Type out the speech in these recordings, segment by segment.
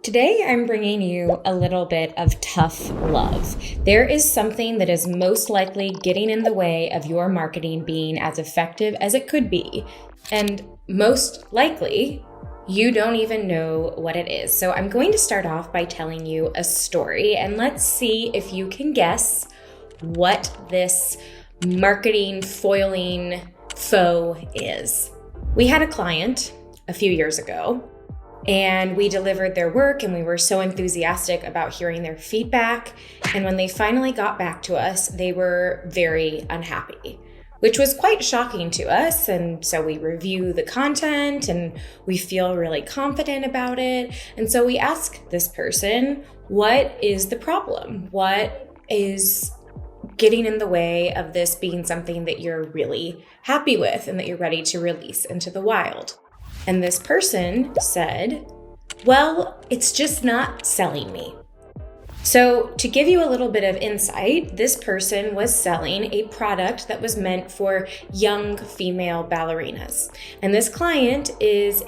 Today, I'm bringing you a little bit of tough love. There is something that is most likely getting in the way of your marketing being as effective as it could be. And most likely, you don't even know what it is. So I'm going to start off by telling you a story, and let's see if you can guess what this marketing foiling foe is. We had a client a few years ago, and we delivered their work, and we were so enthusiastic about hearing their feedback. And when they finally got back to us, they were very unhappy, which was quite shocking to us. And so we review the content and we feel really confident about it. And so we ask this person, what is the problem? What is getting in the way of this being something that you're really happy with and that you're ready to release into the wild? And this person said, well, it's just not selling me. So to give you a little bit of insight, this person was selling a product that was meant for young female ballerinas. And this client is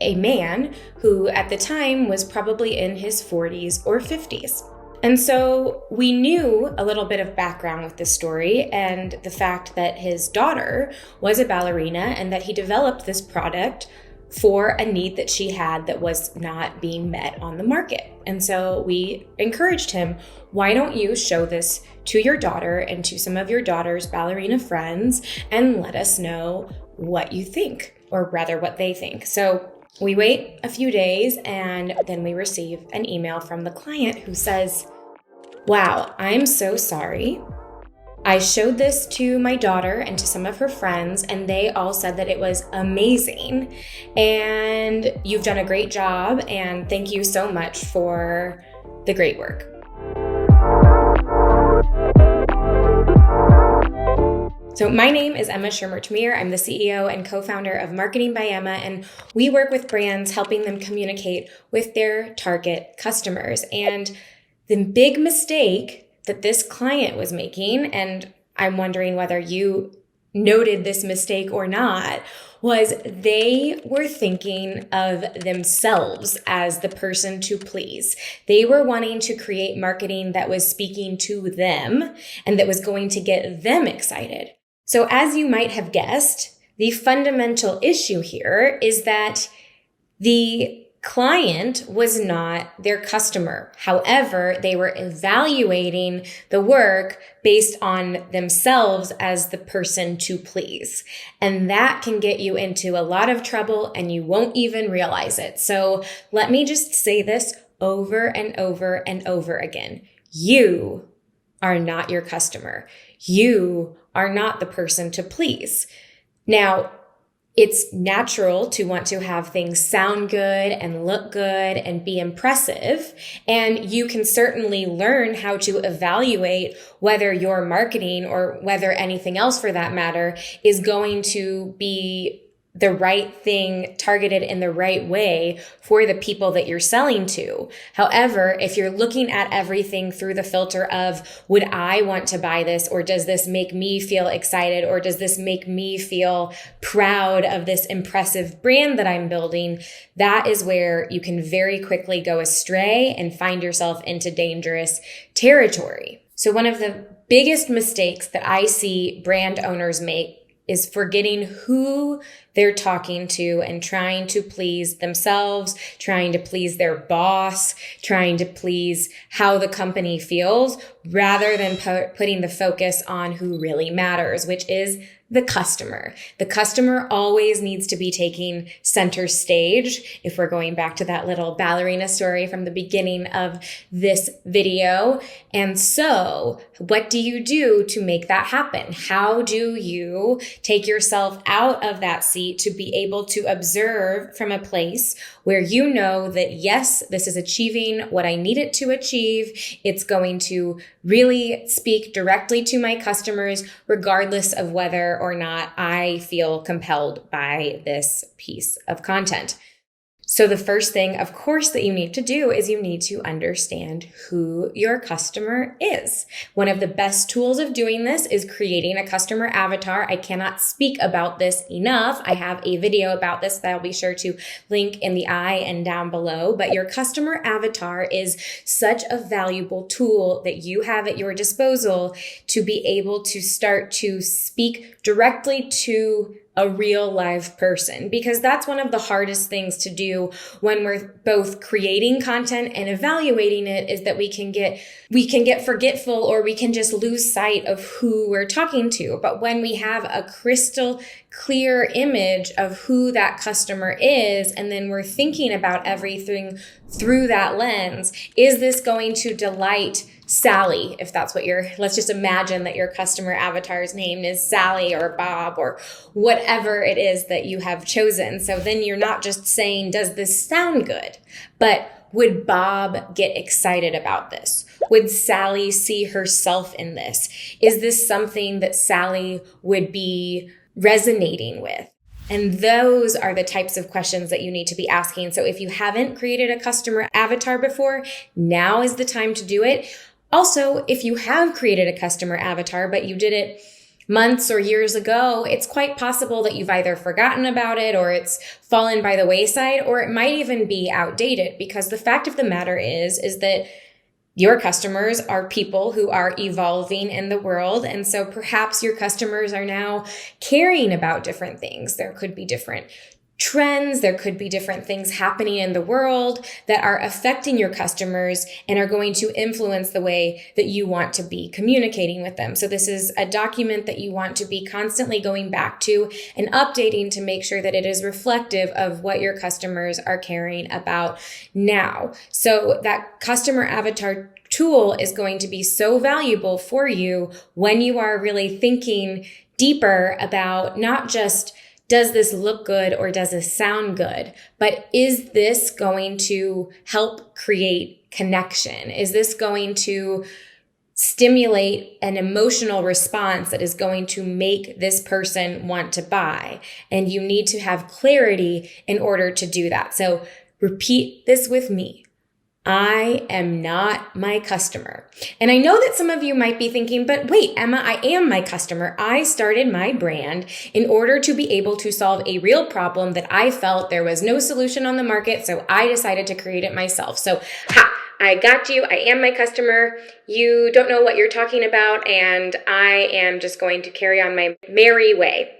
a man who at the time was probably in his 40s or 50s. And so we knew a little bit of background with this story and the fact that his daughter was a ballerina and that he developed this product for a need that she had that was not being met on the market. And so we encouraged him, why don't you show this to your daughter and to some of your daughter's ballerina friends and let us know what you think, or rather what they think. So we wait a few days and then we receive an email from the client who says, wow, I'm so sorry. I showed this to my daughter and to some of her friends, and they all said that it was amazing. And you've done a great job, and thank you so much for the great work. So my name is Emma Shermer-Tamir. I'm the CEO and co-founder of Marketing by Emma, and we work with brands helping them communicate with their target customers. And the big mistake that this client was making, and I'm wondering whether you noted this mistake or not, was they were thinking of themselves as the person to please. They were wanting to create marketing that was speaking to them and that was going to get them excited. So as you might have guessed, the fundamental issue here is that the client was not their customer. However, they were evaluating the work based on themselves as the person to please. And that can get you into a lot of trouble and you won't even realize it. So let me just say this over and over and over again. You are not your customer. You are not the person to please. Now, it's natural to want to have things sound good and look good and be impressive. And you can certainly learn how to evaluate whether your marketing or whether anything else for that matter is going to be the right thing targeted in the right way for the people that you're selling to. However, if you're looking at everything through the filter of, would I want to buy this? Or does this make me feel excited? Or does this make me feel proud of this impressive brand that I'm building? That is where you can very quickly go astray and find yourself into dangerous territory. So one of the biggest mistakes that I see brand owners make is forgetting who they're talking to and trying to please themselves, trying to please their boss, trying to please how the company feels, rather than putting the focus on who really matters, which is the customer. The customer always needs to be taking center stage. If we're going back to that little ballerina story from the beginning of this video. And so what do you do to make that happen? How do you take yourself out of that seat to be able to observe from a place where you know that, yes, this is achieving what I need it to achieve. It's going to really speak directly to my customers, regardless of whether or not I feel compelled by this piece of content. So the first thing, of course, that you need to do is you need to understand who your customer is. One of the best tools of doing this is creating a customer avatar. I cannot speak about this enough. I have a video about this that I'll be sure to link in the eye and down below. But your customer avatar is such a valuable tool that you have at your disposal to be able to start to speak directly to a real live person, because that's one of the hardest things to do when we're both creating content and evaluating it, is that we can get forgetful, or we can just lose sight of who we're talking to. But when we have a crystal clear image of who that customer is, and then we're thinking about everything through that lens, is this going to delight Sally? If that's what let's just imagine that your customer avatar's name is Sally or Bob or whatever it is that you have chosen. So then you're not just saying, does this sound good? But would Bob get excited about this? Would Sally see herself in this? Is this something that Sally would be resonating with? And those are the types of questions that you need to be asking. So if you haven't created a customer avatar before, now is the time to do it. Also, if you have created a customer avatar, but you did it months or years ago, it's quite possible that you've either forgotten about it, or it's fallen by the wayside, or it might even be outdated, because the fact of the matter is that your customers are people who are evolving in the world. And so perhaps your customers are now caring about different things. There could be different trends. There could be different things happening in the world that are affecting your customers and are going to influence the way that you want to be communicating with them. So this is a document that you want to be constantly going back to and updating to make sure that it is reflective of what your customers are caring about now. So that customer avatar tool is going to be so valuable for you when you are really thinking deeper about not just, does this look good or does this sound good? But is this going to help create connection? Is this going to stimulate an emotional response that is going to make this person want to buy? And you need to have clarity in order to do that. So repeat this with me. I am not my customer. And I know that some of you might be thinking, but wait, Emma, I am my customer. I started my brand in order to be able to solve a real problem that I felt there was no solution on the market. So I decided to create it myself. So, I got you. I am my customer. You don't know what you're talking about. And I am just going to carry on my merry way.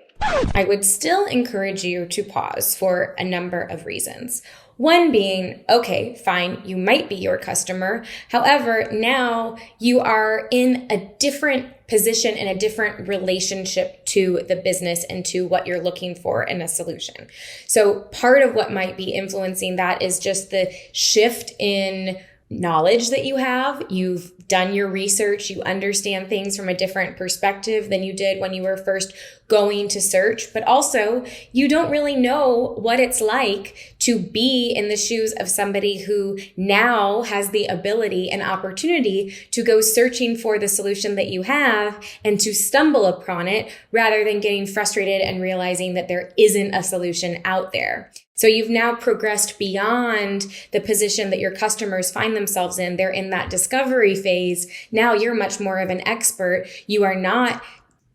I would still encourage you to pause for a number of reasons. One being, okay, fine, you might be your customer. However, now you are in a different position and a different relationship to the business and to what you're looking for in a solution. So part of what might be influencing that is just the shift in knowledge that you have. You've done your research. You understand things from a different perspective than you did when you were first going to search. But also, you don't really know what it's like to be in the shoes of somebody who now has the ability and opportunity to go searching for the solution that you have and to stumble upon it, rather than getting frustrated and realizing that there isn't a solution out there. So you've now progressed beyond the position that your customers find themselves in. They're in that discovery phase. Now you're much more of an expert. You are not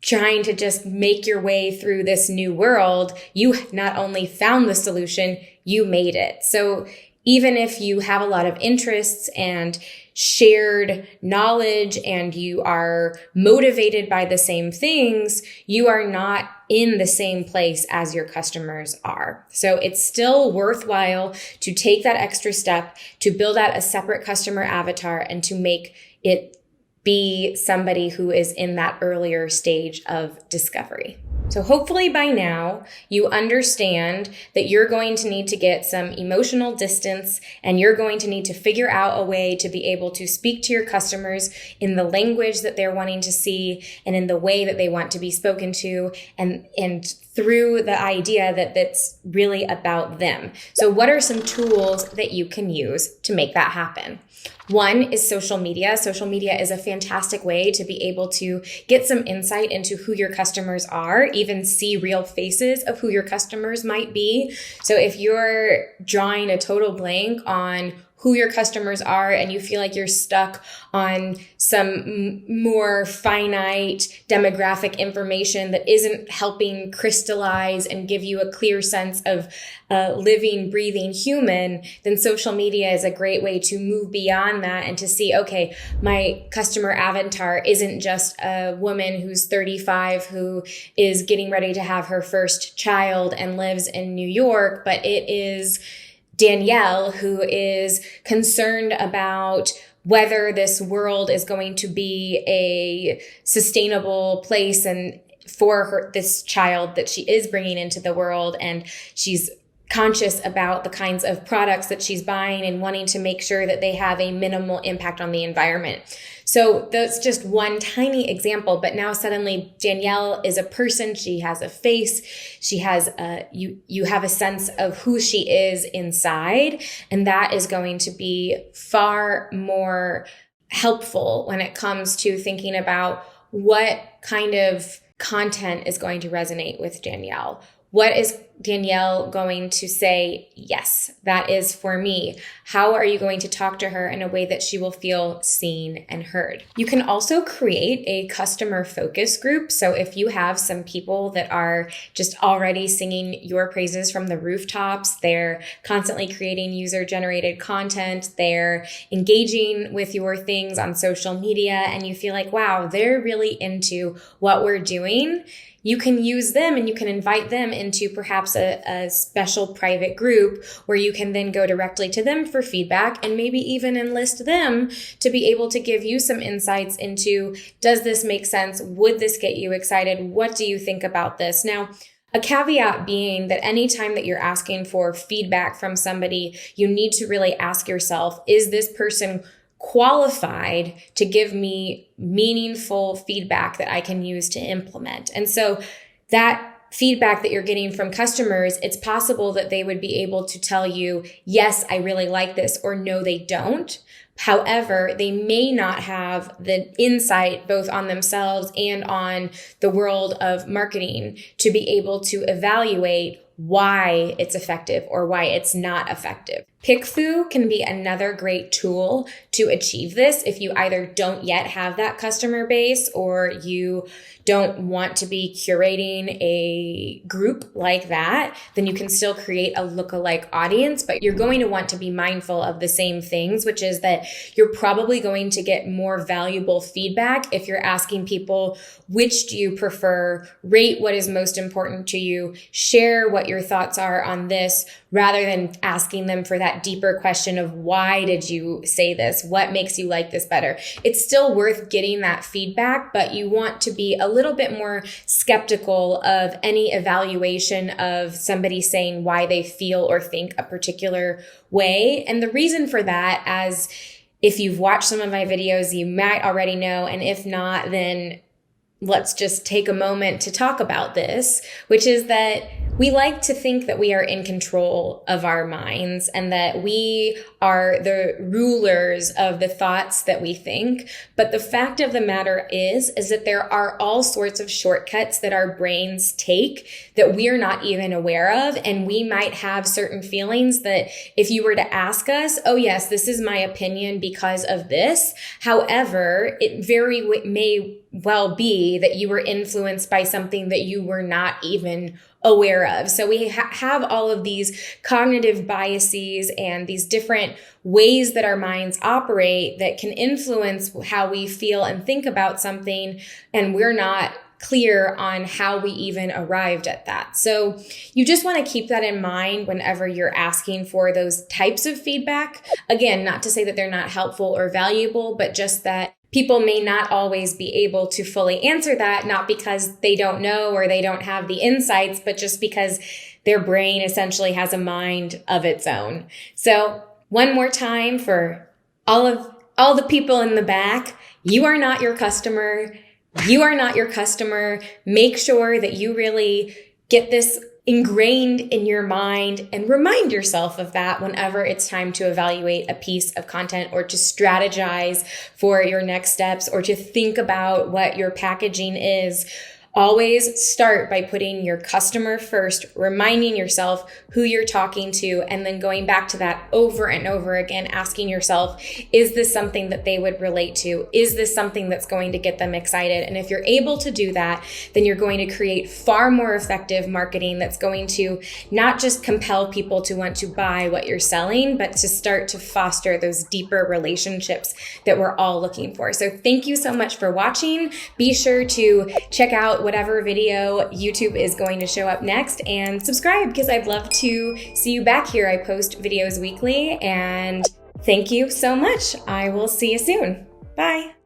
trying to just make your way through this new world. You not only found the solution, you made it. So even if you have a lot of interests and shared knowledge and you are motivated by the same things, you are not in the same place as your customers are. So it's still worthwhile to take that extra step to build out a separate customer avatar and to make it be somebody who is in that earlier stage of discovery. So hopefully by now you understand that you're going to need to get some emotional distance, and you're going to need to figure out a way to be able to speak to your customers in the language that they're wanting to see and in the way that they want to be spoken to, and through the idea that that's really about them. So what are some tools that you can use to make that happen? One is social media. Social media is a fantastic way to be able to get some insight into who your customers are, even see real faces of who your customers might be. So if you're drawing a total blank on who your customers are and you feel like you're stuck on some more finite demographic information that isn't helping crystallize and give you a clear sense of a living, breathing human, then social media is a great way to move beyond that and to see, okay, my customer avatar isn't just a woman who's 35 who is getting ready to have her first child and lives in New York, but it is Danielle, who is concerned about whether this world is going to be a sustainable place and for her, this child that she is bringing into the world. And she's conscious about the kinds of products that she's buying and wanting to make sure that they have a minimal impact on the environment. So that's just one tiny example, but now suddenly Danielle is a person. She has a face. She has you have a sense of who she is inside. And that is going to be far more helpful when it comes to thinking about what kind of content is going to resonate with Danielle. What is Danielle going to say? Yes, that is for me. How are you going to talk to her in a way that she will feel seen and heard? You can also create a customer focus group. So if you have some people that are just already singing your praises from the rooftops, they're constantly creating user-generated content, they're engaging with your things on social media, and you feel like, wow, they're really into what we're doing, you can use them and you can invite them into perhaps a special private group where you can then go directly to them for feedback and maybe even enlist them to be able to give you some insights into, does this make sense? Would this get you excited? What do you think about this? Now, a caveat being that anytime that you're asking for feedback from somebody, you need to really ask yourself, is this person qualified to give me meaningful feedback that I can use to implement? And so that feedback that you're getting from customers, it's possible that they would be able to tell you, yes, I really like this, or no, they don't. However, they may not have the insight both on themselves and on the world of marketing to be able to evaluate why it's effective or why it's not effective. PickFu can be another great tool to achieve this if you either don't yet have that customer base or you don't want to be curating a group like that. Then you can still create a lookalike audience, but you're going to want to be mindful of the same things, which is that you're probably going to get more valuable feedback if you're asking people, which do you prefer, rate what is most important to you, share what your thoughts are on this, rather than asking them for that deeper question of why did you say this? What makes you like this better? It's still worth getting that feedback, but you want to be a little bit more skeptical of any evaluation of somebody saying why they feel or think a particular way. And the reason for that, as if you've watched some of my videos, you might already know. And if not, then let's just take a moment to talk about this, which is that we like to think that we are in control of our minds and that we are the rulers of the thoughts that we think. But the fact of the matter is that there are all sorts of shortcuts that our brains take that we're not even aware of. And we might have certain feelings that if you were to ask us, oh yes, this is my opinion because of this. However, it may well be that you were influenced by something that you were not even aware of. So we have all of these cognitive biases and these different ways that our minds operate that can influence how we feel and think about something, and we're not clear on how we even arrived at that. So you just want to keep that in mind whenever you're asking for those types of feedback. Again, not to say that they're not helpful or valuable, but just that people may not always be able to fully answer that, not because they don't know or they don't have the insights, but just because their brain essentially has a mind of its own. So one more time for all the people in the back, you are not your customer. You are not your customer. Make sure that you really get this ingrained in your mind, and remind yourself of that whenever it's time to evaluate a piece of content or to strategize for your next steps or to think about what your packaging is. Always start by putting your customer first, reminding yourself who you're talking to, and then going back to that over and over again, asking yourself, is this something that they would relate to? Is this something that's going to get them excited? And if you're able to do that, then you're going to create far more effective marketing that's going to not just compel people to want to buy what you're selling, but to start to foster those deeper relationships that we're all looking for. So thank you so much for watching. Be sure to check out whatever video YouTube is going to show up next and subscribe because I'd love to see you back here. I post videos weekly and thank you so much. I will see you soon. Bye.